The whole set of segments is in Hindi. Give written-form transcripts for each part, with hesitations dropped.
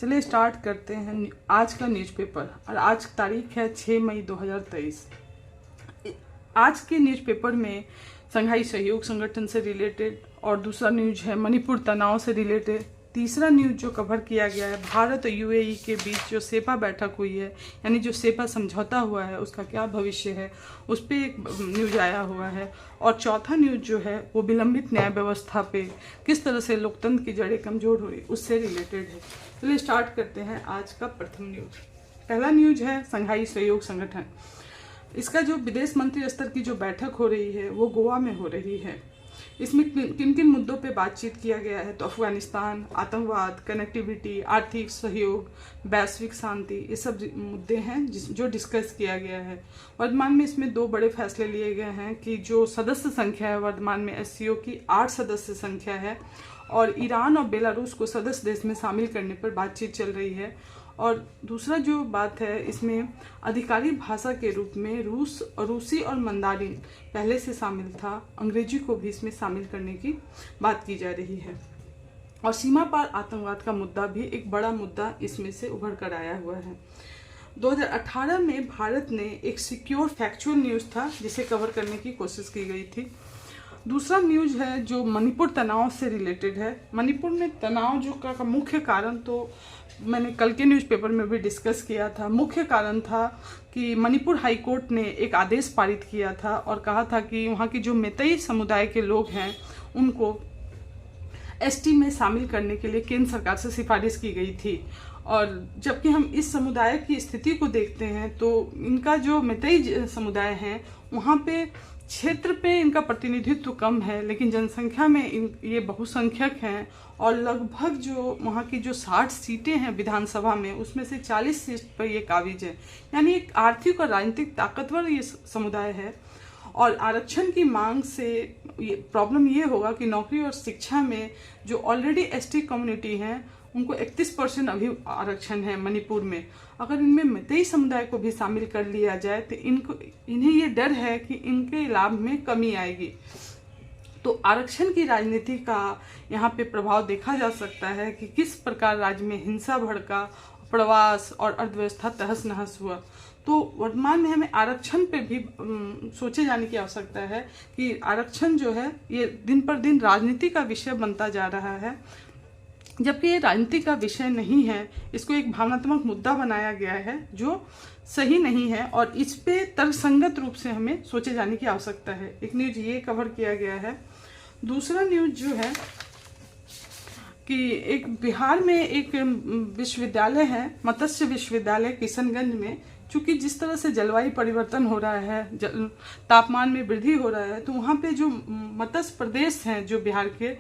चलिए स्टार्ट करते हैं आज का न्यूज़पेपर। और आज तारीख है 6 मई 2023। आज के न्यूज़पेपर में संघाई सहयोग संगठन से रिलेटेड और दूसरा न्यूज है मणिपुर तनाव से रिलेटेड। तीसरा न्यूज जो कवर किया गया है भारत और यूएई के बीच जो सेपा बैठक हुई है, यानी जो सेपा समझौता हुआ है उसका क्या भविष्य है, उस पर एक न्यूज आया हुआ है। और चौथा न्यूज जो है वो विलंबित न्याय व्यवस्था पे किस तरह से लोकतंत्र की जड़ें कमजोर हो रही उससे रिलेटेड है। चलिए स्टार्ट करते हैं आज का प्रथम न्यूज। पहला न्यूज है संघाई सहयोग संगठन। इसका जो विदेश मंत्री स्तर की जो बैठक हो रही है वो गोवा में हो रही है। इसमें किन किन मुद्दों पे बातचीत किया गया है तो अफगानिस्तान, आतंकवाद, कनेक्टिविटी, आर्थिक सहयोग, वैश्विक शांति, ये सब मुद्दे हैं जो डिस्कस किया गया है। वर्तमान में इसमें दो बड़े फैसले लिए गए हैं कि जो सदस्य संख्या है वर्तमान में एससीओ की 8 सदस्य संख्या है और ईरान और बेलारूस को सदस्य देश में शामिल करने पर बातचीत चल रही है। और दूसरा जो बात है इसमें आधिकारिक भाषा के रूप में रूसी और मंदारिन पहले से शामिल था, अंग्रेजी को भी इसमें शामिल करने की बात की जा रही है। और सीमा पार आतंकवाद का मुद्दा भी एक बड़ा मुद्दा इसमें से उभर कर आया हुआ है। 2018 में भारत ने एक सिक्योर फैक्चुअल न्यूज़ था जिसे कवर करने की कोशिश की गई थी। दूसरा न्यूज है जो मणिपुर तनाव से रिलेटेड है। मणिपुर में तनाव जो का मुख्य कारण तो मैंने कल के न्यूज़पेपर में भी डिस्कस किया था। मुख्य कारण था कि मणिपुर हाई कोर्ट ने एक आदेश पारित किया था और कहा था कि वहाँ की जो मैतेई समुदाय के लोग हैं उनको एसटी में शामिल करने के लिए केंद्र सरकार से सिफारिश की गई थी। और जबकि हम इस समुदाय की स्थिति को देखते हैं तो इनका जो मैतेई समुदाय है वहाँ पे क्षेत्र पे इनका प्रतिनिधित्व कम है, लेकिन जनसंख्या में ये बहुसंख्यक हैं और लगभग जो वहाँ की जो 60 सीटें हैं विधानसभा में उसमें से 40 सीट पर ये काबिज है। यानी एक आर्थिक और राजनीतिक ताकतवर ये समुदाय है। और आरक्षण की मांग से ये प्रॉब्लम ये होगा कि नौकरी और शिक्षा में जो ऑलरेडी एसटी कम्युनिटी हैं उनको 31% अभी आरक्षण है मणिपुर में। अगर इनमें मैतेई समुदाय को भी शामिल कर लिया जाए तो इन्हें ये डर है कि इनके लाभ में कमी आएगी। तो आरक्षण की राजनीति का यहाँ पे प्रभाव देखा जा सकता है कि किस प्रकार राज्य में हिंसा भड़का, प्रवास और अर्थव्यवस्था तहस नहस हुआ। तो वर्तमान में हमें आरक्षण पे भी सोचे जाने की आवश्यकता है कि आरक्षण जो है ये दिन पर दिन राजनीति का विषय बनता जा रहा है, जबकि ये राजनीति का विषय नहीं है। इसको एक भावनात्मक मुद्दा बनाया गया है जो सही नहीं है और इस पे तर्कसंगत रूप से हमें सोचे जाने की आवश्यकता है। एक न्यूज ये कवर किया गया है। दूसरा न्यूज जो है कि एक बिहार में एक विश्वविद्यालय है, मत्स्य विश्वविद्यालय किशनगंज में। चूँकि जिस तरह से जलवायु परिवर्तन हो रहा है, तापमान में वृद्धि हो रहा है, तो वहाँ पे जो मत्स्य प्रदेश हैं जो बिहार के,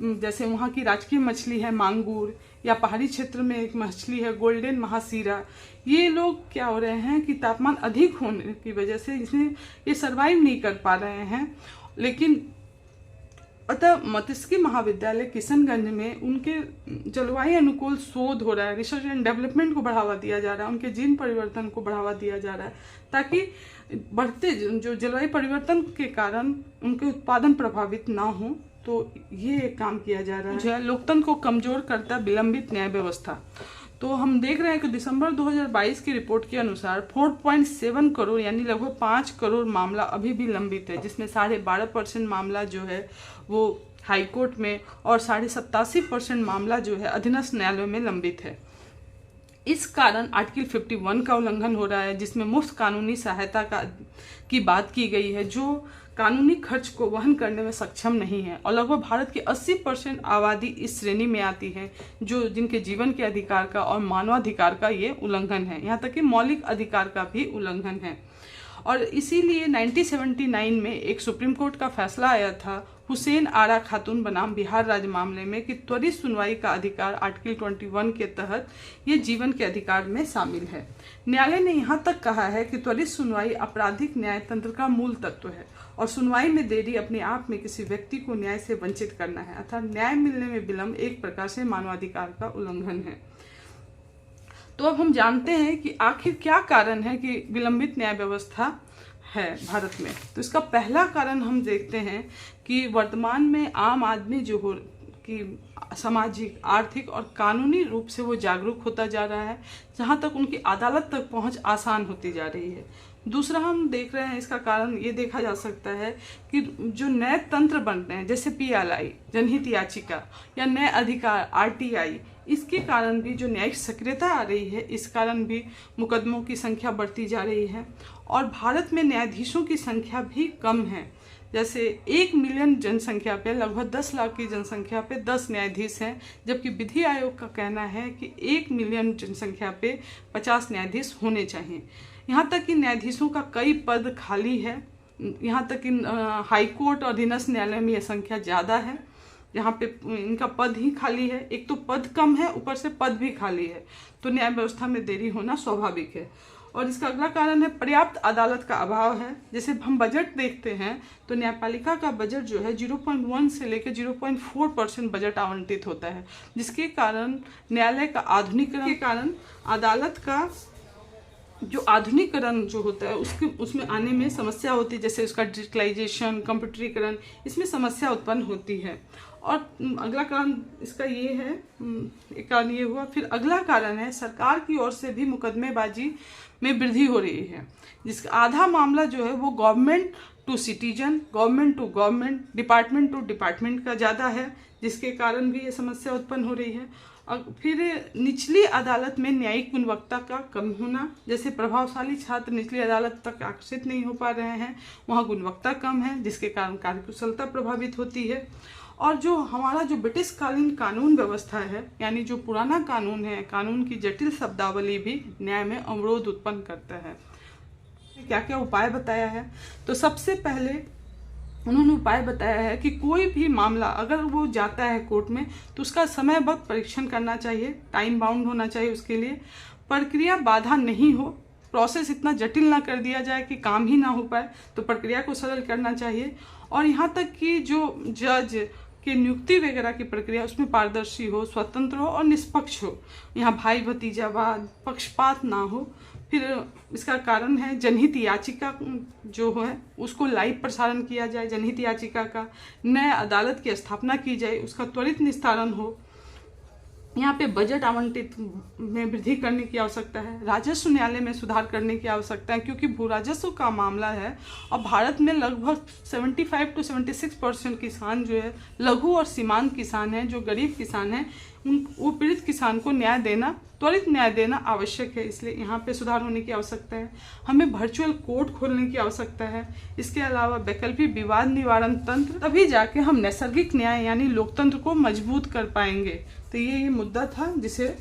जैसे वहाँ की राजकीय मछली है मांगूर, या पहाड़ी क्षेत्र में एक मछली है गोल्डन महासीरा, ये लोग क्या हो रहे हैं कि तापमान अधिक होने की वजह से इसमें ये सर्वाइव नहीं कर पा रहे हैं। लेकिन अतः मत्स्य महाविद्यालय किशनगंज में उनके जलवायु अनुकूल शोध हो रहा है, रिसर्च एंड डेवलपमेंट को बढ़ावा दिया जा रहा है, उनके जीन परिवर्तन को बढ़ावा दिया जा रहा है ताकि बढ़ते जो जलवायु परिवर्तन के कारण उनके उत्पादन प्रभावित ना हो। तो ये काम किया जा रहा है। लोकतंत्र को कमजोर करता विलंबित न्याय व्यवस्था। तो हम देख रहे हैं कि दिसंबर 2022 की रिपोर्ट के अनुसार 4.7 करोड़ यानी लगभग 5 करोड़ मामला अभी भी लंबित है, जिसमें 12.5% मामला जो है वो हाई कोर्ट में और 87.5% मामला जो है अधीनस्थ न्यायालयों में लंबित है। इस कारण आर्टिकल 51 का उल्लंघन हो रहा है, जिसमें मुफ्त कानूनी सहायता की बात की गई है जो कानूनी खर्च को वहन करने में सक्षम नहीं है। और लगभग भारत की 80% आबादी इस श्रेणी में आती है जो जिनके जीवन के अधिकार का और मानवाधिकार का ये उल्लंघन है, यहाँ तक कि मौलिक अधिकार का भी उल्लंघन है। और इसीलिए 1979 में एक सुप्रीम कोर्ट का फैसला आया था हुसैन आरा खातून बनाम बिहार राज्य मामले में कि त्वरित सुनवाई का अधिकार आर्टिकल 21 के तहत ये जीवन के अधिकार में शामिल है। न्यायालय ने यहाँ तक कहा है कि त्वरित सुनवाई आपराधिक न्याय तंत्र का मूल तत्व है और सुनवाई में देरी अपने आप में किसी व्यक्ति को न्याय से वंचित करना है, अर्थात न्याय मिलने में विलंब एक प्रकार से मानवाधिकार का उल्लंघन है। तो अब हम जानते हैं कि आखिर क्या कारण है कि विलंबित न्याय व्यवस्था है भारत में। तो इसका पहला कारण हम देखते हैं कि वर्तमान में आम आदमी जो हो कि सामाजिक, आर्थिक और कानूनी रूप से वो जागरूक होता जा रहा है, जहाँ तक उनकी अदालत तक पहुँच आसान होती जा रही है। दूसरा हम देख रहे हैं, इसका कारण ये देखा जा सकता है कि जो नए तंत्र बन रहे हैं, जैसे PLI जनहित याचिका या नए अधिकार RTI, इसके कारण भी जो न्यायिक सक्रियता आ रही है, इस कारण भी मुकदमों की संख्या बढ़ती जा रही है। और भारत में न्यायाधीशों की संख्या भी कम है। जैसे 1 मिलियन जनसंख्या पे लगभग 10 लाख की जनसंख्या पे 10 न्यायाधीश हैं, जबकि विधि आयोग का कहना है कि 1 मिलियन जनसंख्या पे 50 न्यायाधीश होने चाहिए। यहाँ तक कि न्यायाधीशों का कई पद खाली है। यहाँ तक कि हाई कोर्ट और अधीनस्थ न्यायालय में यह संख्या ज़्यादा है, जहाँ पे इनका पद ही खाली है। एक तो पद कम है, ऊपर से पद भी खाली है, तो न्याय व्यवस्था में देरी होना स्वाभाविक है। और इसका अगला कारण है पर्याप्त अदालत का अभाव है। जैसे हम बजट देखते हैं तो न्यायपालिका का बजट जो है 0.1 से लेकर 0.4% बजट आवंटित होता है, जिसके कारण न्यायालय का आधुनिकीकरण के कारण अदालत का जो आधुनिकीकरण जो होता है उसमें आने में समस्या होती है। जैसे उसका डिजिटलाइजेशन, कंप्यूटरीकरण, इसमें समस्या उत्पन्न होती है। और अगला कारण इसका ये है, एक कारण ये हुआ। फिर अगला कारण है सरकार की ओर से भी मुकदमेबाजी में वृद्धि हो रही है, जिसका आधा मामला जो है वो government to citizen, government to government, department to department का ज़्यादा है, जिसके कारण भी ये समस्या उत्पन्न हो रही है। और फिर निचली अदालत में न्यायिक गुणवत्ता का कम होना, जैसे प्रभावशाली छात्र निचली अदालत तक आकर्षित नहीं हो पा रहे हैं, वहाँ गुणवत्ता कम है, जिसके कारण कार्यकुशलता प्रभावित होती है। और जो हमारा जो ब्रिटिश कालीन कानून व्यवस्था है, यानी जो पुराना कानून है, कानून की जटिल शब्दावली भी न्याय में अवरोध उत्पन्न करता है। क्या क्या उपाय बताया है? तो सबसे पहले उन्होंने उपाय बताया है कि कोई भी मामला अगर वो जाता है कोर्ट में तो उसका समयबद्ध परीक्षण करना चाहिए, टाइम बाउंड होना चाहिए उसके लिए, प्रक्रिया बाधा नहीं हो, प्रोसेस इतना जटिल ना कर दिया जाए कि काम ही ना हो पाए, तो प्रक्रिया को सरल करना चाहिए। और यहाँ तक कि जो जज की नियुक्ति वगैरह की प्रक्रिया उसमें पारदर्शी हो, स्वतंत्र हो और निष्पक्ष हो, यहाँ भाई भतीजावाद, पक्षपात ना हो। फिर इसका कारण है जनहित याचिका जो है उसको लाइव प्रसारण किया जाए, जनहित याचिका का, नए अदालत की स्थापना की जाए, उसका त्वरित निस्तारण हो। यहाँ पे बजट आवंटित में वृद्धि करने की आवश्यकता है, राजस्व न्यायालय में सुधार करने की आवश्यकता है, क्योंकि भू राजस्व का मामला है और भारत में लगभग 75 से 76% किसान जो है लघु और सीमांत किसान हैं, जो गरीब किसान हैं, वो पीड़ित किसान को न्याय देना, त्वरित न्याय देना आवश्यक है। इसलिए यहाँ पे सुधार होने की आवश्यकता है। हमें वर्चुअल कोर्ट खोलने की आवश्यकता है। इसके अलावा वैकल्पिक विवाद निवारण तंत्र, तभी जाके हम नैसर्गिक न्याय यानी लोकतंत्र को मजबूत कर पाएंगे। तो ये मुद्दा था जिसे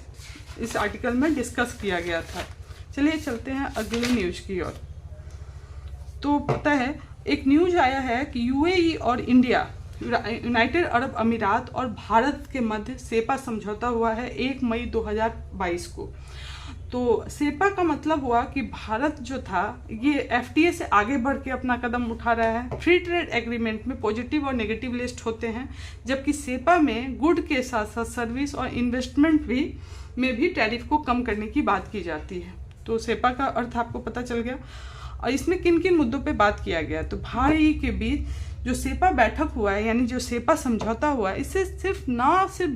इस आर्टिकल में डिस्कस किया गया था। चलिए चलते हैं अगले न्यूज की ओर। तो पता है एक न्यूज आया है कि UAE और इंडिया, यूनाइटेड अरब अमीरात और भारत के मध्य सेपा समझौता हुआ है 1 मई 2022 को। तो सेपा का मतलब हुआ कि भारत जो था ये FTA से आगे बढ़ के अपना कदम उठा रहा है। फ्री ट्रेड एग्रीमेंट में पॉजिटिव और नेगेटिव लिस्ट होते हैं, जबकि सेपा में गुड के साथ साथ सर्विस और इन्वेस्टमेंट में भी टैरिफ को कम करने की बात की जाती है। तो सेपा का अर्थ आपको पता चल गया। और इसमें किन किन मुद्दों पे बात किया गया? तो भाई के बीच जो सेपा बैठक हुआ है, यानी जो सेपा समझौता हुआ है, इससे सिर्फ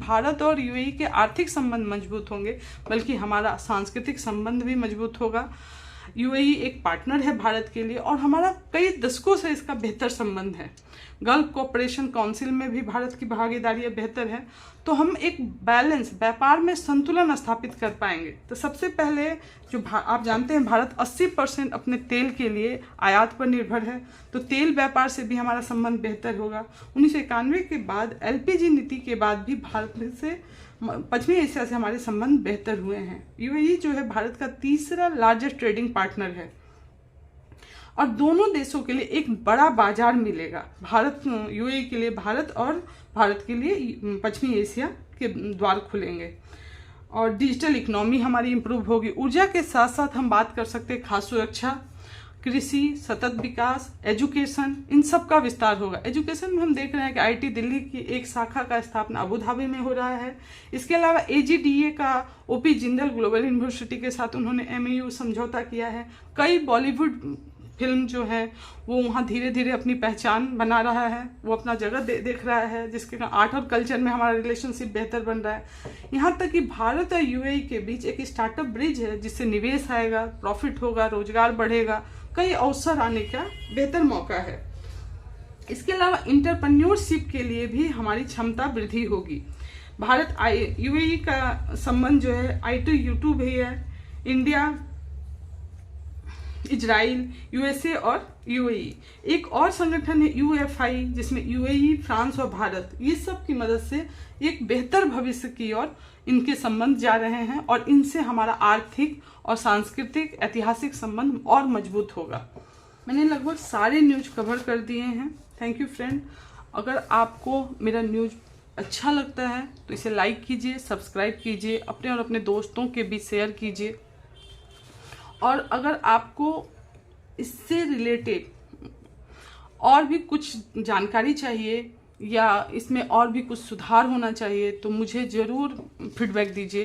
भारत और UAE के आर्थिक संबंध मजबूत होंगे, बल्कि हमारा सांस्कृतिक संबंध भी मजबूत होगा। UAE एक पार्टनर है भारत के लिए और हमारा कई दशकों से इसका बेहतर संबंध है। गल्फ कोऑपरेशन काउंसिल में भी भारत की भागीदारी बेहतर है। तो हम एक बैलेंस, व्यापार में संतुलन स्थापित कर पाएंगे। तो सबसे पहले जो आप जानते हैं भारत 80% अपने तेल के लिए आयात पर निर्भर है, तो तेल व्यापार से भी हमारा संबंध बेहतर होगा। 1991 के बाद LPG नीति के बाद भी भारत से पश्चिमी एशिया से हमारे संबंध बेहतर हुए हैं। UAE जो है भारत का तीसरा लार्जेस्ट ट्रेडिंग पार्टनर है और दोनों देशों के लिए एक बड़ा बाजार मिलेगा। भारत UAE के लिए भारत और भारत के लिए पश्चिमी एशिया के द्वार खुलेंगे और डिजिटल इकोनॉमी हमारी इम्प्रूव होगी। ऊर्जा के साथ साथ हम बात कर सकते हैं खाद्य सुरक्षा, कृषि, सतत विकास, एजुकेशन, इन सब का विस्तार होगा। एजुकेशन में हम देख रहे हैं कि IIT दिल्ली की एक शाखा का स्थापना अबू धाबी में हो रहा है। इसके अलावा AGDA का OP जिंदल ग्लोबल यूनिवर्सिटी के साथ उन्होंने MAU समझौता किया है। कई बॉलीवुड फिल्म जो है वो वहाँ धीरे धीरे अपनी पहचान बना रहा है, वो अपना जगह देख रहा है, जिसके कारण आर्ट और कल्चर में हमारा रिलेशनशिप बेहतर बन रहा है। यहाँ तक कि भारत और यूएई के बीच एक स्टार्टअप ब्रिज है, जिससे निवेश आएगा, प्रॉफिट होगा, रोजगार बढ़ेगा, कई अवसर आने का बेहतर मौका है। इसके अलावा इंटरप्रेन्योरशिप के लिए भी हमारी क्षमता वृद्धि होगी। भारत यूएई का संबंध जो है I2U2 भी है। इंडिया, इजराइल, यूएसए और यूएई। एक और संगठन है UFI, जिसमें यूएई, फ्रांस और भारत, ये सब की मदद से एक बेहतर भविष्य की ओर इनके संबंध जा रहे हैं और इनसे हमारा आर्थिक और सांस्कृतिक ऐतिहासिक संबंध और मजबूत होगा। मैंने लगभग सारे न्यूज कवर कर दिए हैं। Thank you friend. अगर आपको मेरा न्यूज अच्छा लगता है तो इसे लाइक कीजिए, सब्सक्राइब कीजिए, अपने और अपने दोस्तों के बीच शेयर कीजिए। और अगर आपको इससे रिलेटेड और भी कुछ जानकारी चाहिए या इसमें और भी कुछ सुधार होना चाहिए तो मुझे ज़रूर फीडबैक दीजिए।